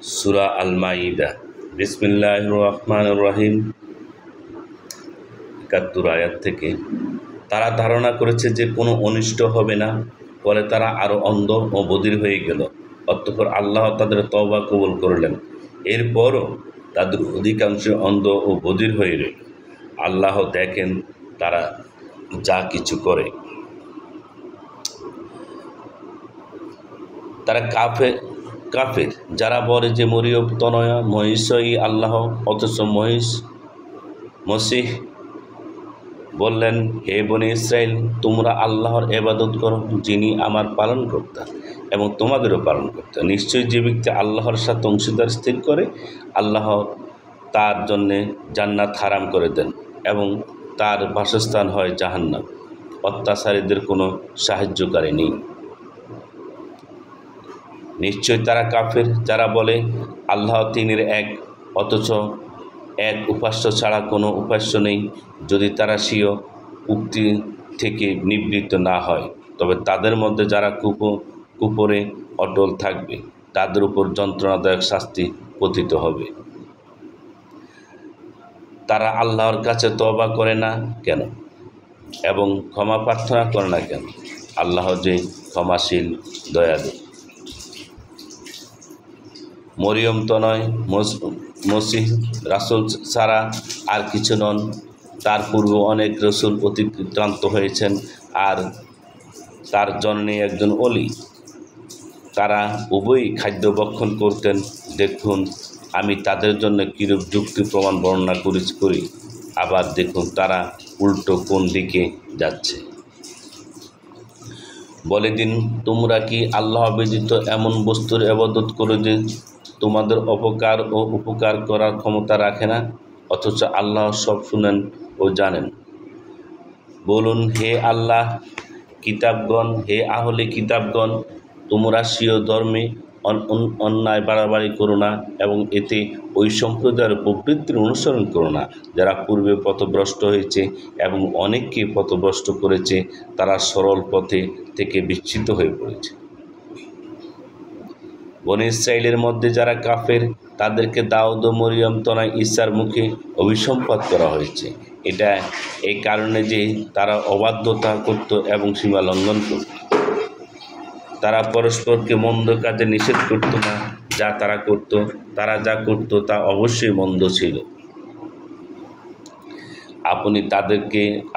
সূরা আল মাইদা। বিসমিল্লাহির রহমানির রহিম। ৭১ আয়াত থেকে। তারা ধারণা করেছে যে কোনো অনিষ্ট হবে না, ফলে তারা আরও অন্ধ ও বধির হয়ে গেল। অতঃপর আল্লাহ তাদের তওবা কবুল করলেন। এরপরও তাদের অধিকাংশ অন্ধ ও বধির হয়ে রইল। আল্লাহ দেখেন তারা যা কিছু করে। তারা কাফের যারা বলে যে মরিয়ম তনয়া মহিষই আল্লাহ, অথচ মসিহ বললেন, হে বনী ইসরাইল, তোমরা আল্লাহর ইবাদত করো, যিনি আমার পালনকর্তা এবং তোমাদেরও পালনকর্তা। নিশ্চয়ই যে ব্যক্তি আল্লাহর সাথে অংশীদার স্থির করে, আল্লাহ তার জন্যে জান্নাত হারাম করে দেন এবং তার বাসস্থান হয় জাহান্নাম। অত্যাচারীদের কোনো সাহায্যকারী নেই। নিশ্চয় তারা কাফের যারা বলে আল্লাহ তিনের এক, অথচ এক উপাস্য ছাড়া কোনো উপাস্য নেই। যদি তারা স্বীয় উক্তি থেকে নিবৃত্ত না হয়, তবে তাদের মধ্যে যারা কুফরে অটল থাকবে, তাদের উপর যন্ত্রণাদায়ক শাস্তি পতিত হবে। তারা আল্লাহর কাছে তওবা করে না কেন এবং ক্ষমা প্রার্থনা করে না কেন? আল্লাহ যে ক্ষমাশীল, দয়ালু। মরিয়ম তো নয়, মসিহ রাসূল ছাড়া আর কিছু নন। তার পূর্বে অনেক রসুল অতিক্রান্ত হয়েছেন, আর তার জননী একজন অলি। তারা উভয়ই খাদ্য ভক্ষণ করতেন। দেখুন, আমি তাদের জন্য কিরূপ যুক্তি প্রমাণ বর্ণনা করি। আবার দেখুন তারা উল্টো কোন দিকে যাচ্ছে। বলে দিন, তোমরা কি আল্লাহ ব্যতীত এমন বস্তুর ইবাদত করো যে তোমাদের অপকার ও উপকার করার ক্ষমতা রাখে না, অথচ আল্লাহ সব শুনেন ও জানেন। বলুন, হে আল্লাহ কিতাবগণ, হে আহলে কিতাবগণ, তোমরা স্বীয় ধর্মে অন্যায় বাড়াবাড়ি করো না এবং এতে ওই সম্প্রদায়ের প্রবৃত্তির অনুসরণ করো না যারা পূর্বে পথভ্রষ্ট হয়েছে এবং অনেককে পথভ্রষ্ট করেছে। তারা সরল পথে থেকে বিচ্যুত হয়ে পড়েছে। বনী ইসরাইলের মধ্যে যারা কাফের, তাদেরকে দাউদ ও মরিয়ম তনয় ঈসার মুখে অভিসম্পাত করা হয়েছে। এটা এই কারণে যে তারা অবাধ্যতা করত এবং সীমা লঙ্ঘন করত। তারা পরস্পরকে মন্দ কাজে নিষেধ করত না যা তারা করত। তারা যা করত তা অবশ্যই মন্দ ছিল।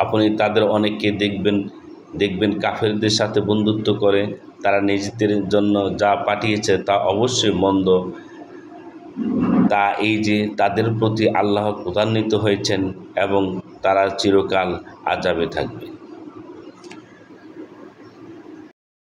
আপনি তাদের অনেককে দেখবেন কাফেরদের সাথে বন্ধুত্ব করে। তারা নিজেদের জন্য যা পাঠিয়েছে তা অবশ্যই মন্দ। তা এই যে তাদের প্রতি আল্লাহ ক্রোধান্বিত হয়েছেন এবং তারা চিরকাল আযাবে থাকবে।